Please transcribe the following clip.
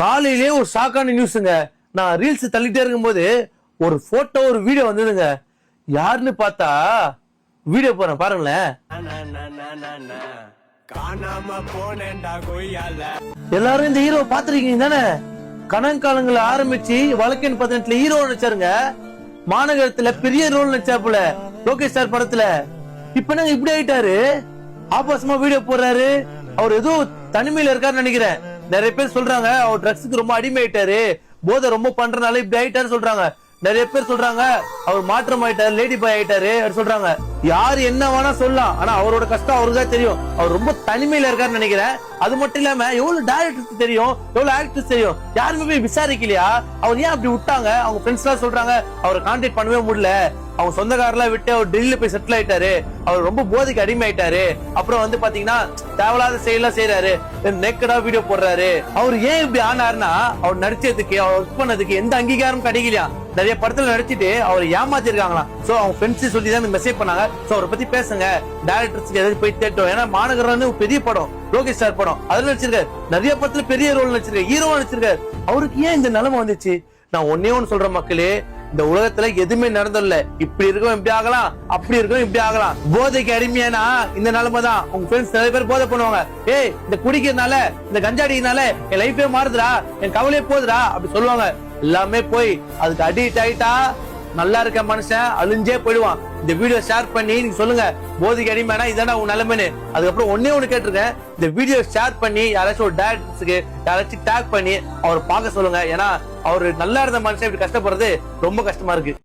காலையிலே ஒரு ஷாக்கான நியூஸுங்க. நான் ரீல்ஸ் தள்ளிட்டே இருக்கும்போது ஒரு போட்டோ ஒரு வீடியோ வந்ததுங்க. யாருன்னு பார்த்தா வீடியோ போறேன் பாருங்களேன். எல்லாரும் இந்த ஹீரோ பாத்திருக்கீங்க தானே? கணக்காலங்களை ஆரம்பிச்சு வழக்கன் 18 ஹீரோ நினைச்சாருங்க. மாநகரத்துல பெரிய ரோல் நினைச்சாப்புல லோகேஷ் சார் படத்துல. இப்ப நாங்க இப்படி ஆயிட்டாரு. ஆபாசமா வீடியோ போடுறாரு. அவர் ஏதோ தனிமையில இருக்காருன்னு நினைக்கிறேன். நிறைய பேர் சொல்றாங்க அவர் ட்ரக்ஸுக்கு ரொம்ப அடிமை ஆயிட்டாரு, போதை ரொம்ப பண்றதுனால இப்படி ஆயிட்டாரு சொல்றாங்க. நிறைய பேர் சொல்றாங்க அவர் மாற்றம் ஆயிட்டாரு, லேடி பாய் ஆயிட்டாரு சொல்றாங்க. யாரு என்ன வேணா சொல்லலாம், ஆனா அவரோட கஷ்டம் அவருக்கு தான் தெரியும். அவர் ரொம்ப தனிமையில இருக்காருன்னு நினைக்கிறேன். அது மட்டும் இல்லாம எவ்வளவு டைரக்டர்ஸ் தெரியும், எவ்வளவு ஆக்டர்ஸ் தெரியும், யாருமே போய் விசாரிக்கலையா? அவர் ஏன் அப்படி விட்டாங்க? அவங்க ஃப்ரெண்ட்ஸ் எல்லாம் சொல்றாங்க அவரை கான்டாக்ட் பண்ணவே முடியல, அவங்க சொந்தக்காரெல்லாம் விட்டு அவர் டெல்லியில போய் செட்டில் ஆயிட்டாரு, அவர் ரொம்ப போதைக்கு அடிமை ஆயிட்டாரு. அப்புறம் வந்து பாத்தீங்கன்னா தேவையில்லாத செயலாம் செய்யறாரு, நேக்கடா வீடியோ போடுறாரு. அவர் ஏன் இப்படி ஆனாருன்னா அவர் நடிச்சதுக்கு, அவர் ஒர்க் பண்ணதுக்கு எந்த அங்கீகாரம் கிடைக்கலையா. நிறைய படத்துல நடிச்சிட்டு அவர் ஏமாத்தி இருக்காங்களாம். சோ அவங்க ஃப்ரெண்ட்ஸ் சொல்லி தான் மெசேஜ் பண்ணாங்க. சோ அவரை பத்தி பேசுங்க, டைரக்டர்ஸ்க்கு எதாவது போய் தேட்டோம். ஏன்னா மாநகரம் பெரிய படம், லோகேஷ் சார் படம், அதுல நடிச்சிருக்காரு. நிறைய படத்துல பெரிய ரோல் நடிச்சிருக்காரு, ஹீரோவா நடிச்சிருக்காரு. அவருக்கு ஏன் இந்த நிலைமை வந்துச்சு? நான் ஒன்னே ஒன்னு சொல்ற மக்களே, இந்த உலகத்துல எதுவுமே நடந்துடல. இப்படி இருக்கும் இப்படி ஆகலாம், அப்படி இருக்கும் இப்படி ஆகலாம். போதைக்கு அடிமையானா இந்த நிலைமை தான். உங்க ஃப்ரெண்ட்ஸ் நிறைய பேர் போதை பண்ணுவாங்க. ஏய் இந்த குடிக்கிறதுனால, இந்த கஞ்சாடினால என் லைஃபே மாறுதுடா, என் கவலையே போகுதுடா அப்படி சொல்லுவாங்க. எல்லாமே போய் அதுக்கு அடிக்ட் ஆயிட்டா நல்லா இருக்க மனுஷன் அழிஞ்சே போயிடுவான். இந்த வீடியோ ஷேர் பண்ணி நீங்க சொல்லுங்க போதைக்கு அடிமையானா இதான உன் நிலைமைன்னு. அதுக்கப்புறம் ஒன்னே ஒண்ணு கேட்டிருக்கேன், இந்த வீடியோ ஷேர் பண்ணி யாராச்சும் ஒரு டைரக்டர்ஸ்க்கு யாராச்சும் டேக் பண்ணி அவர் பார்க்க சொல்லுங்க. ஏன்னா அவரு நல்லா இருந்த மனுஷன் இப்படி கஷ்டப்படுறது ரொம்ப கஷ்டமா இருக்கு.